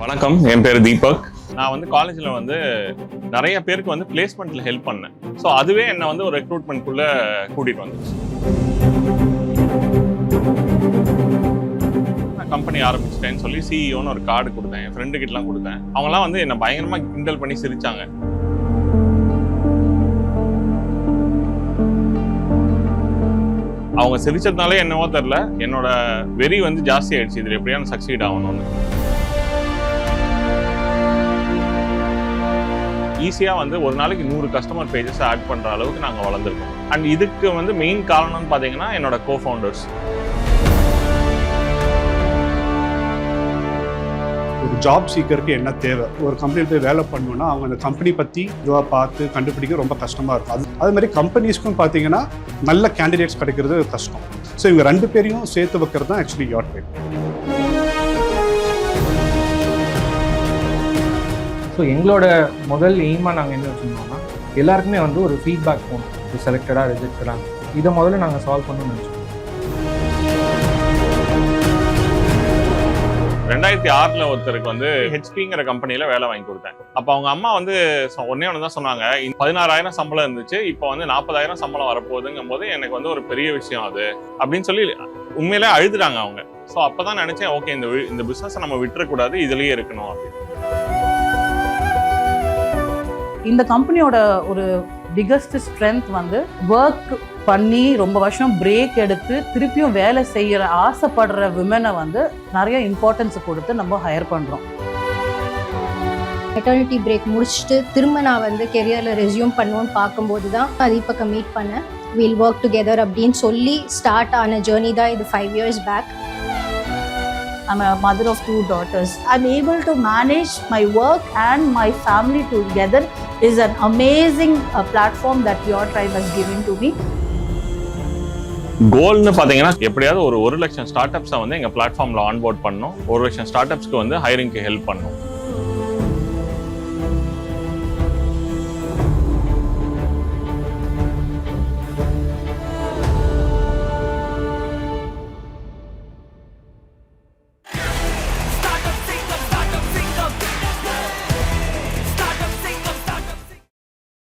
வணக்கம், என் பேர் தீபக். நான் வந்து காலேஜில் வந்து நிறைய பேருக்கு வந்து பிளேஸ்மெண்ட்டில் ஹெல்ப் பண்ணேன். ஸோ அதுவே என்னை வந்து ஒரு ரெக்ரூட்மெண்ட்குள்ளே கூட்டிகிட்டு வந்துச்சு. நான் கம்பெனி ஆரம்பிச்சிட்டேன்னு சொல்லி சிஇஓன்னு ஒரு கார்டு கொடுத்தேன், என் ஃப்ரெண்டுக்கிட்டலாம் கொடுத்தேன். அவங்களாம் வந்து என்னை பயங்கரமாக கிண்டல் பண்ணி சிரித்தாங்க. அவங்க சிரிச்சதுனாலே என்னவோ தெரில, என்னோட வெறி வந்து ஜாஸ்தி ஆயிடுச்சு, இதில் எப்படியா சக்சீட் ஆகணும்னு. ஈஸியாக வந்து ஒரு நாளைக்கு 100 கஸ்டமர் பேஜஸ் ஆட் பண்ணுற அளவுக்கு நாங்கள் வளர்ந்துருக்கோம். அண்ட் இதுக்கு வந்து மெயின் காரணம்னு பார்த்தீங்கன்னா என்னோட கோஃபவுண்டர்ஸ். ஒரு ஜாப் சீக்கருக்கு என்ன தேவை, ஒரு கம்பெனியில் போய் வேலை பண்ணணும்னா அவங்க அந்த கம்பெனி பற்றி இதுவாக பார்த்து கண்டுபிடிக்க ரொம்ப கஷ்டமாக இருக்கும். அது மாதிரி கம்பெனிஸ்க்கும் பார்த்தீங்கன்னா நல்ல கேண்டிடேட்ஸ் கிடைக்கிறது கஷ்டம். ஸோ இவங்க 2 பேரையும் சேர்த்து வைக்கிறது தான் ஆக்சுவலி யோர் ட்ரைப். ஸோ எங்களோட முதல் எய்மாக நாங்கள் என்ன வச்சுருந்தோம்னா, எல்லாருக்குமே வந்து ஒரு ஃபீட்பேக் போகணும், இது செலக்டடாக ரிஜெக்டடாக. இதை முதல்ல நாங்கள் சால்வ் பண்ணணும்னு நினச்சோம். 2006 ஒருத்தருக்கு வந்து ஹெச்பிங்கிற கம்பெனியில் வேலை வாங்கி கொடுத்தேன். அப்போ அவங்க அம்மா வந்து ஒன்னே ஒன்று தான் சொன்னாங்க, 16,000 சம்பளம் இருந்துச்சு, இப்போ வந்து 40,000 சம்பளம் வரப்போகுதுங்கும் போது எனக்கு வந்து ஒரு பெரிய விஷயம் அது அப்படின்னு சொல்லி உண்மையிலே அழுதுட்டாங்க அவங்க. ஸோ அப்போ தான் நினச்சேன், ஓகே இந்த பிஸ்னஸை நம்ம விட்டுறக்கூடாது, இதுலேயே இருக்கணும் அப்படின்னு. இந்த கம்பெனியோட ஒரு பிகஸ்ட் ஸ்ட்ரென்த் வந்து ஒர்க் பண்ணி ரொம்ப வருஷம் பிரேக் எடுத்து திருப்பியும் வேலை செய்கிற ஆசைப்படுற விமனை வந்து நிறைய இம்பார்ட்டன்ஸ் கொடுத்து நம்ம ஹையர் பண்ணுறோம். மெட்டர்னிட்டி பிரேக் முடிச்சுட்டு திரும்ப நான் வந்து கெரியரில் ரெஸ்யூம் பண்ணுவோன்னு பார்க்கும்போது தான் தீபக்கை மீட் பண்ணேன். வில் ஒர்க் டுகெதர் அப்படின்னு சொல்லி ஸ்டார்ட் ஆன ஜேர்னி தான் இது 5 years back. I'm a mother of 2 daughters. I'm able to manage my work and my family together is an amazing platform that your tribe has given to me. கோல்னு பார்த்தீங்கன்னா எப்படியாவது ஒரு 1 லட்சம் start அப்ஸை வந்து எங்கள் பிளாட்ஃபார்மில் ஆன்போர்ட் பண்ணணும், 1 லட்சம் ஸ்டார்ட் அப்ஸ்க்கு வந்து ஹைரிங்க்கு ஹெல்ப் பண்ணணும்.